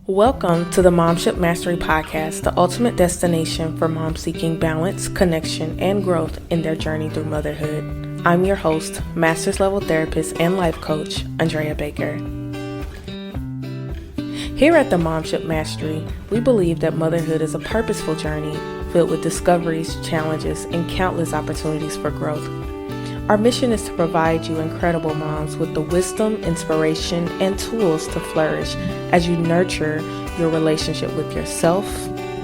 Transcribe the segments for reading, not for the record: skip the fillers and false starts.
Welcome to the Momship Mastery Podcast, the ultimate destination for moms seeking balance, connection, and growth in their journey through motherhood. I'm your host, master's level therapist and life coach, Andrea Baker. Here at the Momship Mastery, we believe that motherhood is a purposeful journey filled with discoveries, challenges, and countless opportunities for growth. Our mission is to provide you incredible moms with the wisdom, inspiration, and tools to flourish as you nurture your relationship with yourself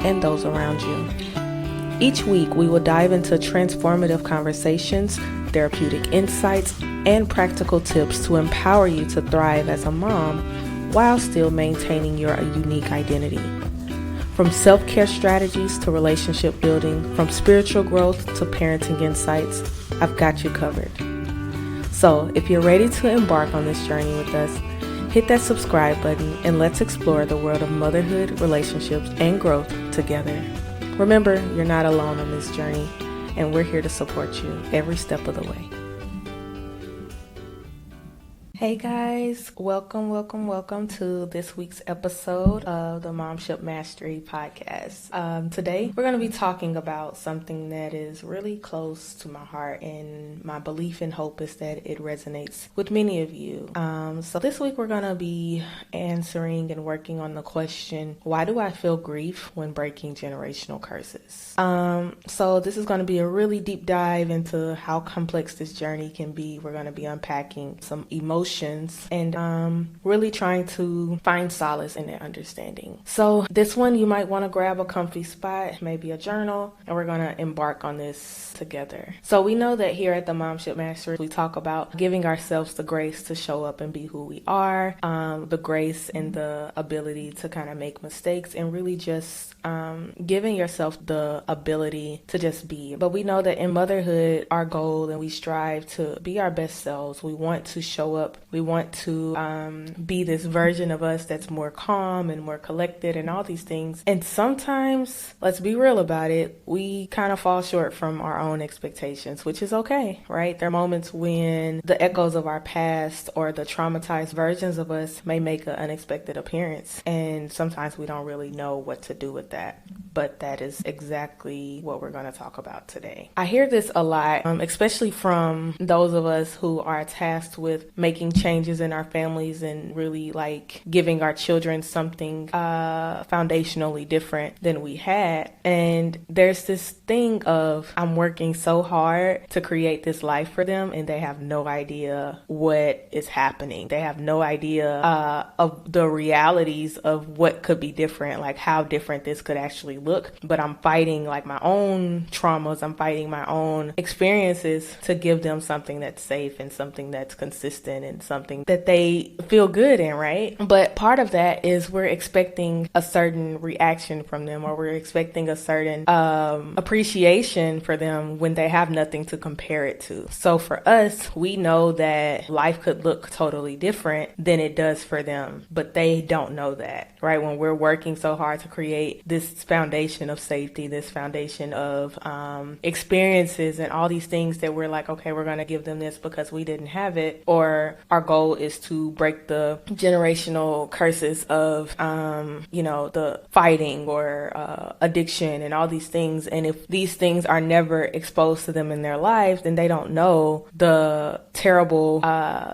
and those around you. Each week, we will dive into transformative conversations, therapeutic insights, and practical tips to empower you to thrive as a mom while still maintaining your unique identity. From self-care strategies to relationship building, from spiritual growth to parenting insights, I've got you covered. So if you're ready to embark on this journey with us, hit that subscribe button and let's explore the world of motherhood, relationships, and growth together. Remember, you're not alone on this journey, and we're here to support you every step of the way. Hey guys, welcome to this week's episode of the Momship Mastery Podcast. Today, we're going to be talking about something that is really close to my heart, and my belief and hope is that it resonates with many of you. So this week, we're going to be answering and working on the question, why do I feel grief when breaking generational curses? So this is going to be a really deep dive into how complex this journey can be. We're going to be unpacking some emotions and really trying to find solace in that understanding. So this one, you might want to grab a comfy spot, maybe a journal, and we're going to embark on this together. So we know that here at the Momship Mastery, we talk about giving ourselves the grace to show up and be who we are, the grace and the ability to kind of make mistakes, and really just giving yourself the ability to just be. But we know that in motherhood, our goal, and we strive to be our best selves. We want to show up. We want to be this version of us that's more calm and more collected and all these things. And sometimes, let's be real about it, we kind of fall short from our own expectations, which is okay, right? There are moments when the echoes of our past or the traumatized versions of us may make an unexpected appearance. And sometimes we don't really know what to do with that. But that is exactly what we're going to talk about today. I hear this a lot, especially from those of us who are tasked with making changes in our families and really like giving our children something foundationally different than we had. And there's this thing of, I'm working so hard to create this life for them, and they have no idea what is happening. They have no idea of the realities of what could be different, like how different this could actually look. But I'm fighting like my own traumas. I'm fighting my own experiences to give them something that's safe and something that's consistent and something that they feel good in, right? But part of that is we're expecting a certain reaction from them, or we're expecting a certain appreciation for them when they have nothing to compare it to. So for us, we know that life could look totally different than it does for them, but they don't know that, right? When we're working so hard to create this foundation of safety, this foundation of experiences and all these things that we're like, okay, we're going to give them this because we didn't have it, or our goal is to break the generational curses of, the fighting or addiction and all these things. And if these things are never exposed to them in their lives, then they don't know the terrible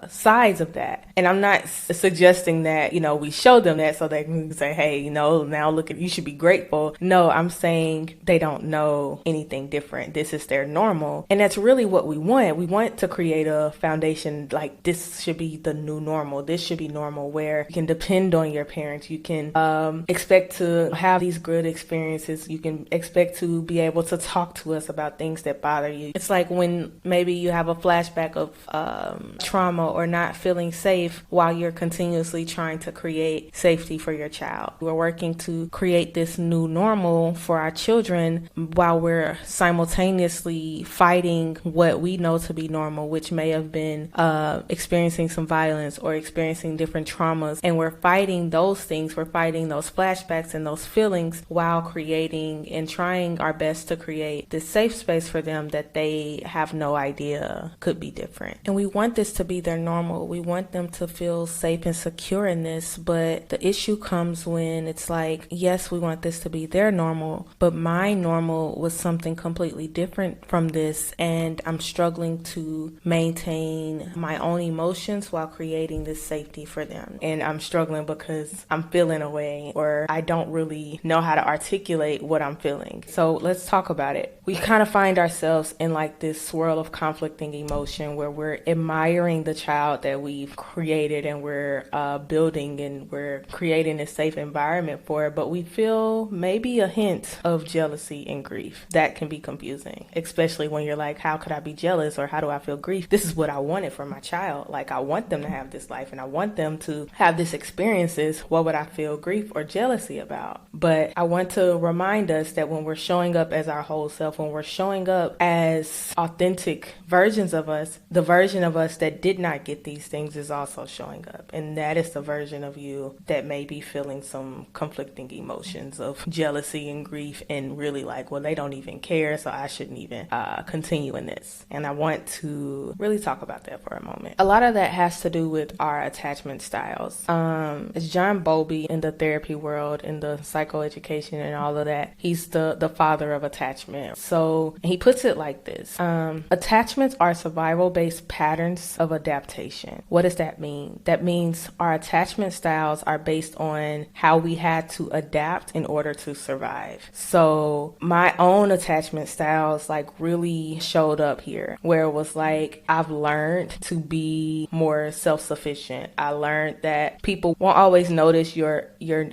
sides of that. And I'm not suggesting that, we show them that so they can say, hey, now look at, you should be grateful. No, I'm saying they don't know anything different. This is their normal. And that's really what we want. We want to create a foundation like this should be the new normal. This should be normal where you can depend on your parents. You can expect to have these good experiences. You can expect to be able to talk to us about things that bother you. It's like when maybe you have a flashback of trauma or not feeling safe while you're continuously trying to create safety for your child. We're working to create this new normal for our children while we're simultaneously fighting what we know to be normal, which may have been experiencing experiencing some violence or experiencing different traumas, and we're fighting those things, we're fighting those flashbacks and those feelings while creating and trying our best to create this safe space for them that they have no idea could be different. And we want this to be their normal. We want them to feel safe and secure in this, but the issue comes when it's like, yes, we want this to be their normal, but my normal was something completely different from this, and I'm struggling to maintain my own emotions while creating this safety for them. And I'm struggling because I'm feeling a way, or I don't really know how to articulate what I'm feeling. So let's talk about it. We kind of find ourselves in like this swirl of conflicting emotion where we're admiring the child that we've created and we're building and we're creating a safe environment for it, but we feel maybe a hint of jealousy and grief. That can be confusing, especially when you're like, how could I be jealous, or how do I feel grief? This is what I wanted for my child. Like, I want them to have this life and I want them to have these experiences. What would I feel grief or jealousy about? But I want to remind us that when we're showing up as our whole self, when we're showing up as authentic versions of us, the version of us that did not get these things is also showing up. And that is the version of you that may be feeling some conflicting emotions of jealousy and grief, and really like, well, they don't even care, so I shouldn't even continue in this. And I want to really talk about that for a moment. A lot of that has to do with our attachment styles. It's John Bowlby in the therapy world, in the psychoeducation and all of that. He's the father of attachment. So he puts it like this. Attachments are survival-based patterns of adaptation. What does that mean? That means our attachment styles are based on how we had to adapt in order to survive. So my own attachment styles like really showed up here, where it was like, I've learned to be more self-sufficient. I learned that people won't always notice your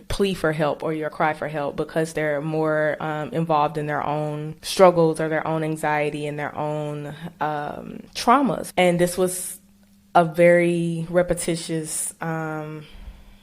plea for help or your cry for help because they're more involved in their own struggles or their own anxiety and their own traumas. And this was a very repetitious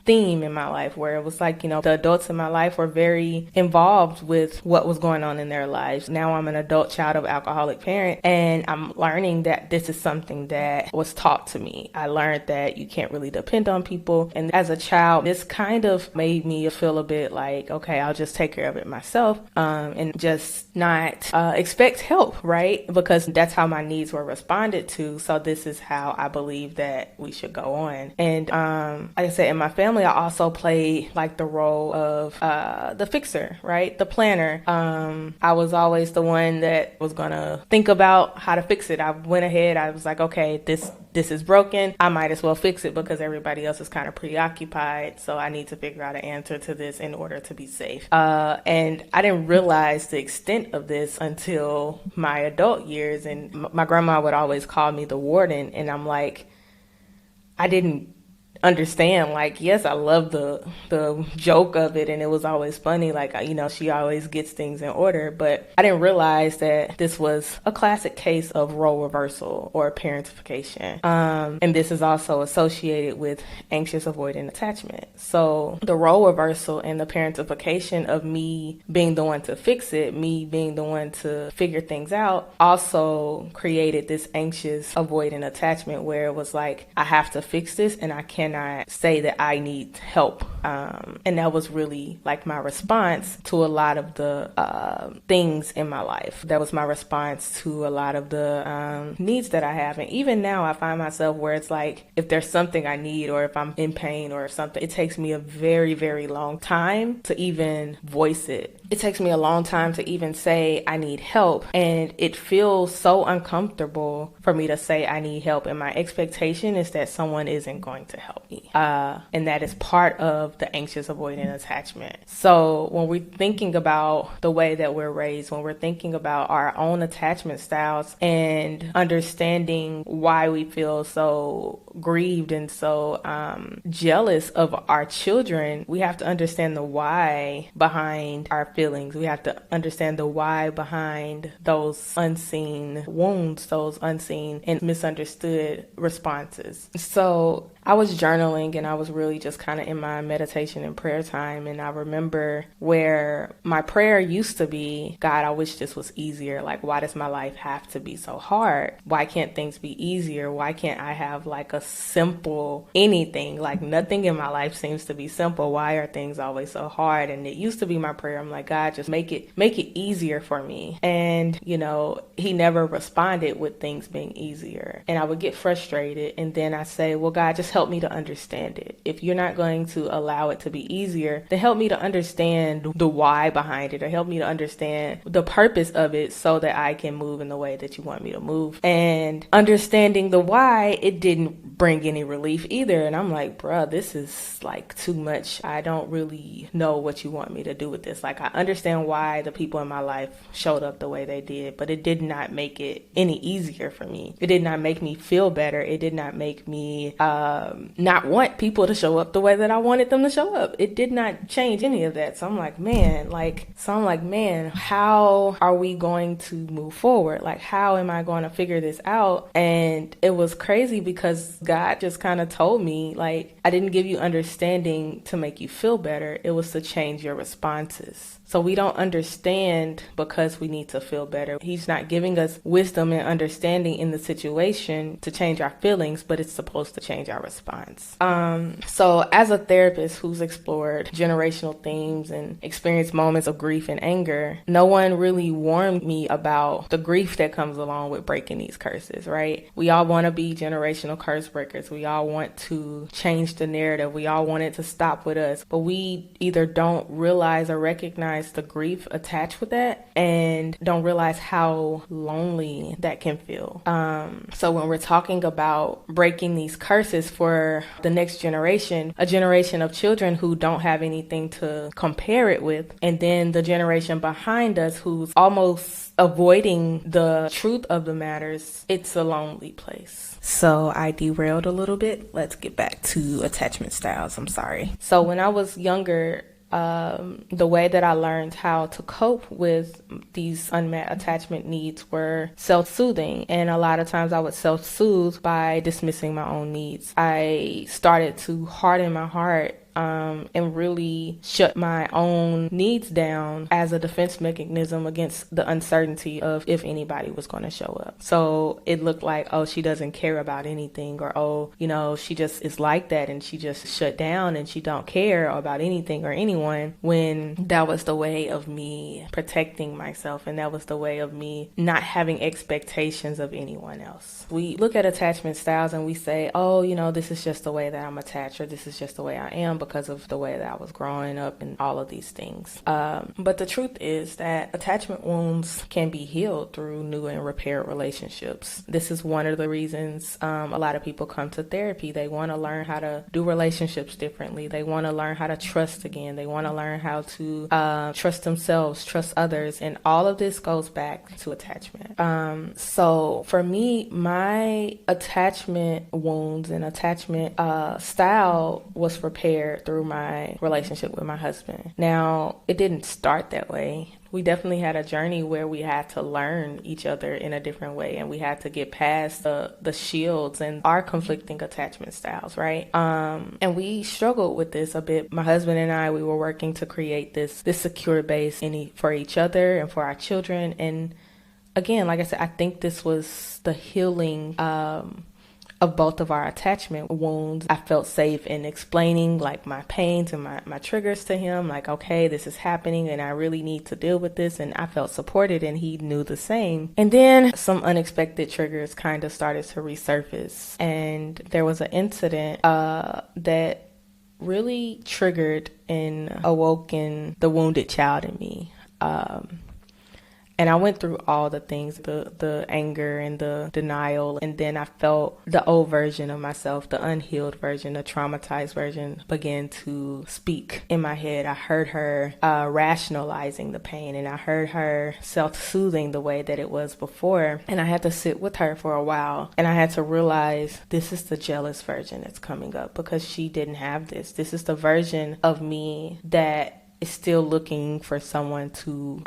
theme in my life, where it was like, the adults in my life were very involved with what was going on in their lives. Now I'm an adult child of alcoholic parent, and I'm learning that this is something that was taught to me. I learned that you can't really depend on people. And as a child, this kind of made me feel a bit like, okay, I'll just take care of it myself, and just not expect help, right? Because that's how my needs were responded to. So this is how I believe that we should go on. And like I said, in my family, I also played like the role of the fixer, right? The planner. I was always the one that was gonna think about how to fix it. I went ahead, I was like, okay, this is broken. I might as well fix it because everybody else is kind of preoccupied. So I need to figure out an answer to this in order to be safe. And I didn't realize the extent of this until my adult years. And my grandma would always call me the warden. And I'm like, I didn't understand, like, yes, I love the joke of it, and it was always funny, like, she always gets things in order, but I didn't realize that this was a classic case of role reversal or parentification, and this is also associated with anxious avoidant attachment. So the role reversal and the parentification of me being the one to fix it, me being the one to figure things out, also created this anxious avoidant attachment where it was like, I have to fix this and I cannot say that I need help. And that was really like my response to a lot of the things in my life. That was my response to a lot of the needs that I have. And even now I find myself where it's like, if there's something I need, or if I'm in pain or something, it takes me a very, very long time to even voice it. It takes me a long time to even say I need help. And it feels so uncomfortable for me to say I need help. And my expectation is that someone isn't going to help me. And that is part of the anxious avoidant attachment. So when we're thinking about the way that we're raised, when we're thinking about our own attachment styles and understanding why we feel so grieved and so jealous of our children, we have to understand the why behind our feelings. We have to understand the why behind those unseen wounds, those unseen and misunderstood responses. So I was journaling and I was really just kind of in my meditation and prayer time. And I remember where my prayer used to be, God, I wish this was easier. Like, why does my life have to be so hard? Why can't things be easier? Why can't I have like a simple anything? Like, nothing in my life seems to be simple. Why are things always so hard? And it used to be my prayer. I'm like, God, just make it easier for me. And, he never responded with things being easier. And I would get frustrated. And then I say, well, God, just help me to understand it. If you're not going to allow it to be easier, then help me to understand the why behind it, or help me to understand the purpose of it so that I can move in the way that you want me to move. And understanding the why, it didn't bring any relief either. And I'm like, bruh, this is like too much. I don't really know what you want me to do with this. Like, I understand why the people in my life showed up the way they did, but it did not make it any easier for me. It did not make me feel better. It did not make me not want people to show up the way that I wanted them to show up. It did not change any of that. So I'm like, man, how are we going to move forward? Like, how am I going to figure this out? And it was crazy because God just kind of told me, like, I didn't give you understanding to make you feel better. It was to change your responses. So we don't understand because we need to feel better. He's not giving us wisdom and understanding in the situation to change our feelings, but it's supposed to change our response. So as a therapist who's explored generational themes and experienced moments of grief and anger, no one really warned me about the grief that comes along with breaking these curses, right? We all want to be generational curse breakers. We all want to change the narrative. We all want it to stop with us, but we either don't realize or recognize the grief attached with that and don't realize how lonely that can feel. So when we're talking about breaking these curses for the next generation, a generation of children who don't have anything to compare it with, and then the generation behind us who's almost avoiding the truth of the matters, it's a lonely place. So I derailed a little bit. Let's get back to attachment styles. I'm sorry. So when I was younger, the way that I learned how to cope with these unmet attachment needs were self-soothing. And a lot of times I would self-soothe by dismissing my own needs. I started to harden my heart and really shut my own needs down as a defense mechanism against the uncertainty of if anybody was going to show up. So it looked like, oh, she doesn't care about anything, or, oh, she just is like that and she just shut down and she don't care about anything or anyone, when that was the way of me protecting myself, and that was the way of me not having expectations of anyone else. We look at attachment styles and we say, oh, this is just the way that I'm attached, or this is just the way I am because of the way that I was growing up and all of these things. But the truth is that attachment wounds can be healed through new and repaired relationships. This is one of the reasons a lot of people come to therapy. They want to learn how to do relationships differently. They want to learn how to trust again. They want to learn how to trust themselves, trust others. And all of this goes back to attachment. So for me, my attachment wounds and attachment style was repaired through my relationship with my husband. Now, it didn't start that way. We definitely had a journey where we had to learn each other in a different way, and we had to get past the shields and our conflicting attachment styles, right? And we struggled with this a bit. My husband and I, we were working to create this secure base for each other and for our children. And again, like I said, I think this was the healing of both of our attachment wounds. I felt safe in explaining like my pains and my triggers to him, like, okay, this is happening and I really need to deal with this. And I felt supported and he knew the same. And then some unexpected triggers kind of started to resurface. And there was an incident that really triggered and awoken the wounded child in me. And I went through all the things, the anger and the denial. And then I felt the old version of myself, the unhealed version, the traumatized version begin to speak in my head. I heard her rationalizing the pain, and I heard her self-soothing the way that it was before. And I had to sit with her for a while. And I had to realize this is the jealous version that's coming up because she didn't have this. This is the version of me that is still looking for someone to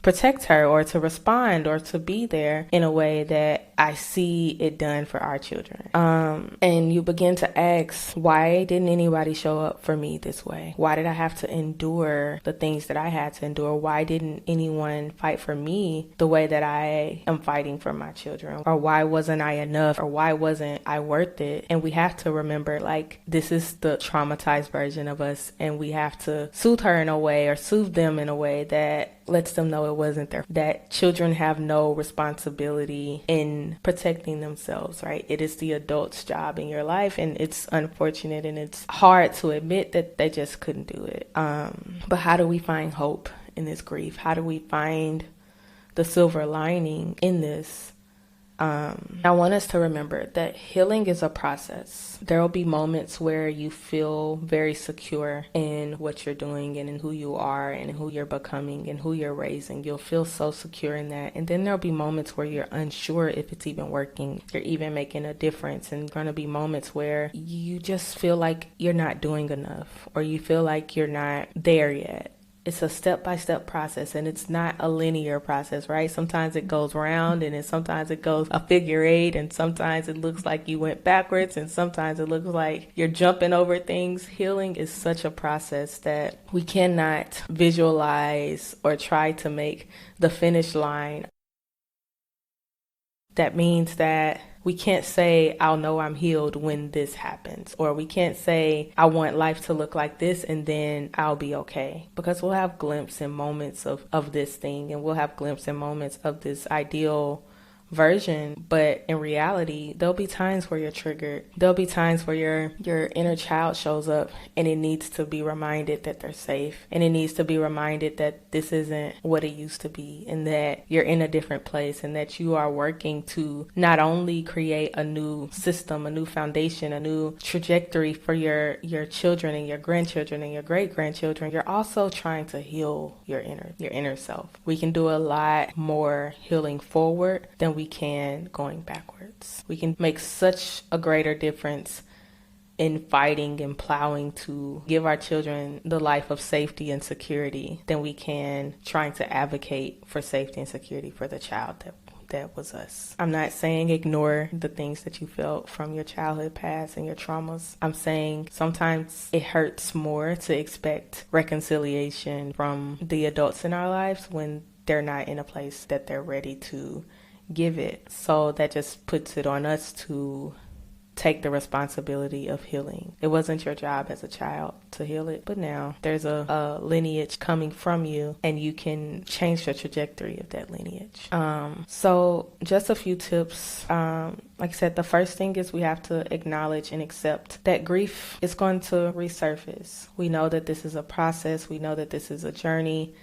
protect her or to respond or to be there in a way that I see it done for our children. And you begin to ask, why didn't anybody show up for me this way? Why did I have to endure the things that I had to endure? Why didn't anyone fight for me the way that I am fighting for my children? Or why wasn't I enough? Or why wasn't I worth it? And we have to remember, like, this is the traumatized version of us, and we have to soothe her in a way, or soothe them in a way that lets them know it wasn't that children have no responsibility in protecting themselves, right? It is the adult's job in your life, and it's unfortunate and it's hard to admit that they just couldn't do it. But how do we find hope in this grief? How do we find the silver lining in this? I want us to remember that healing is a process. There will be moments where you feel very secure in what you're doing and in who you are and who you're becoming and who you're raising. You'll feel so secure in that. And then there'll be moments where you're unsure if it's even working, you're even making a difference. And going to be moments where you just feel like you're not doing enough, or you feel like you're not there yet. It's a step-by-step process, and it's not a linear process, right? Sometimes it goes round, and then sometimes it goes a figure eight, and sometimes it looks like you went backwards, and sometimes it looks like you're jumping over things. Healing is such a process that we cannot visualize or try to make the finish line. That means that we can't say, I'll know I'm healed when this happens. Or we can't say, I want life to look like this and then I'll be okay. Because we'll have glimpses and moments of this thing, and we'll have glimpses and moments of this ideal version, but in reality there'll be times where you're triggered. There'll be times where your inner child shows up, and it needs to be reminded that they're safe, and it needs to be reminded that this isn't what it used to be, and that you're in a different place, and that you are working to not only create a new system, a new foundation, a new trajectory for your children and your grandchildren and your great-grandchildren. You're also trying to heal your inner self. We can do a lot more healing forward than we can going backwards. We can make such a greater difference in fighting and plowing to give our children the life of safety and security than we can trying to advocate for safety and security for the child that was us. I'm not saying ignore the things that you felt from your childhood past and your traumas. I'm saying sometimes it hurts more to expect reconciliation from the adults in our lives when they're not in a place that they're ready to give it. So that just puts it on us to take the responsibility of healing. It wasn't your job as a child to heal it, but now there's a lineage coming from you, and you can change the trajectory of that lineage. So just a few tips. Like I said, the first thing is we have to acknowledge and accept that grief is going to resurface. We know that this is a process. We know that this is a journey.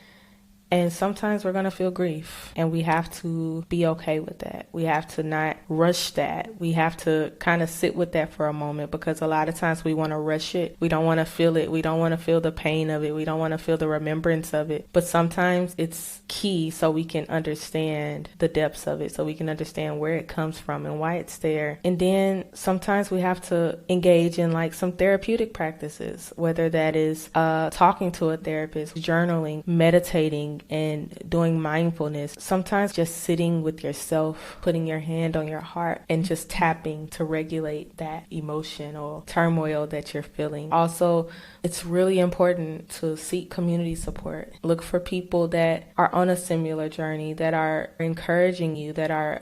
And sometimes we're going to feel grief, and we have to be okay with that. We have to not rush that. We have to kind of sit with that for a moment, because a lot of times we want to rush it. We don't want to feel it. We don't want to feel the pain of it. We don't want to feel the remembrance of it. But sometimes it's key so we can understand the depths of it, so we can understand where it comes from and why it's there. And then sometimes we have to engage in like some therapeutic practices, whether that is talking to a therapist, journaling, meditating, and doing mindfulness. Sometimes just sitting with yourself, putting your hand on your heart, and just tapping to regulate that emotion or turmoil that you're feeling. Also, it's really important to seek community support. Look for people that are on a similar journey, that are encouraging you, that are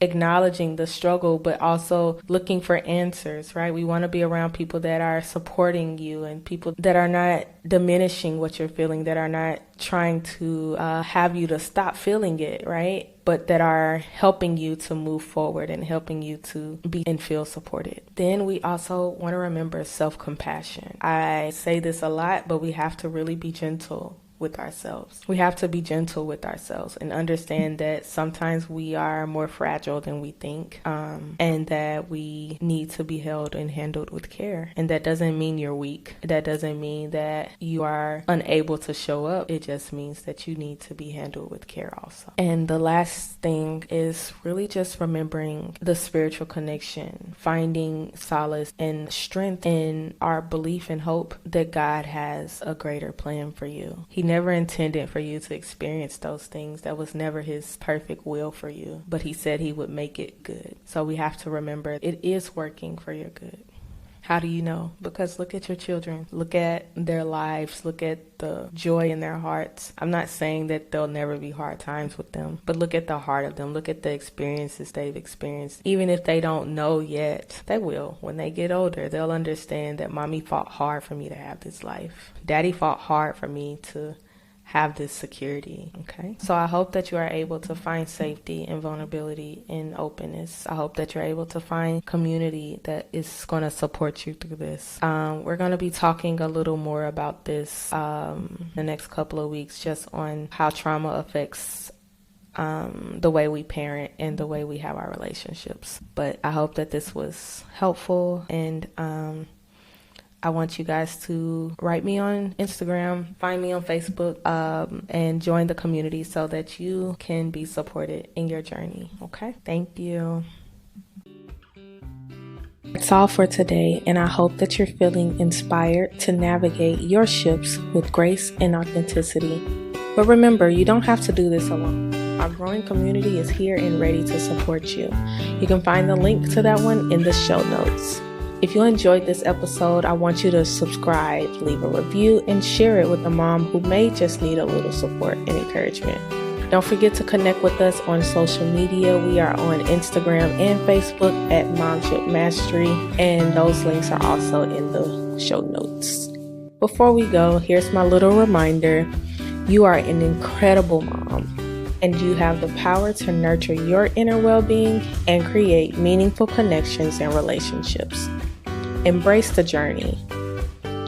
acknowledging the struggle, but also looking for answers, right? We want to be around people that are supporting you, and people that are not diminishing what you're feeling, that are not trying to have you to stop feeling it, right? But that are helping you to move forward and helping you to be and feel supported. Then we also want to remember self-compassion. I say this a lot, but we have to really be gentle with ourselves. We have to be gentle with ourselves and understand that sometimes we are more fragile than we think, and that we need to be held and handled with care. And that doesn't mean you're weak. That doesn't mean that you are unable to show up. It just means that you need to be handled with care also. And the last thing is really just remembering the spiritual connection, finding solace and strength in our belief and hope that God has a greater plan for you. He never intended for you to experience those things. That was never his perfect will for you, but he said he would make it good. So we have to remember it is working for your good. How do you know? Because look at your children. Look at their lives. Look at the joy in their hearts. I'm not saying that there'll never be hard times with them, but look at the heart of them. Look at the experiences they've experienced. Even if they don't know yet, they will. When they get older, they'll understand that mommy fought hard for me to have this life. Daddy fought hard for me to have this security. Okay. So I hope that you are able to find safety and vulnerability and openness. I hope that you're able to find community that is going to support you through this. We're going to be talking a little more about this the next couple of weeks, just on how trauma affects the way we parent and the way we have our relationships. But I hope that this was helpful, and I want you guys to write me on Instagram, find me on Facebook, and join the community so that you can be supported in your journey. Okay? Thank you. That's all for today, and I hope that you're feeling inspired to navigate your shifts with grace and authenticity. But remember, you don't have to do this alone. Our growing community is here and ready to support you. You can find the link to that one in the show notes. If you enjoyed this episode, I want you to subscribe, leave a review, and share it with a mom who may just need a little support and encouragement. Don't forget to connect with us on social media. We are on Instagram and Facebook at Momship Mastery, and those links are also in the show notes. Before we go, here's my little reminder. You are an incredible mom, and you have the power to nurture your inner well-being and create meaningful connections and relationships. Embrace the journey,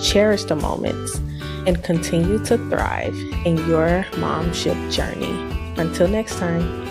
cherish the moments, and continue to thrive in your momship journey. Until next time.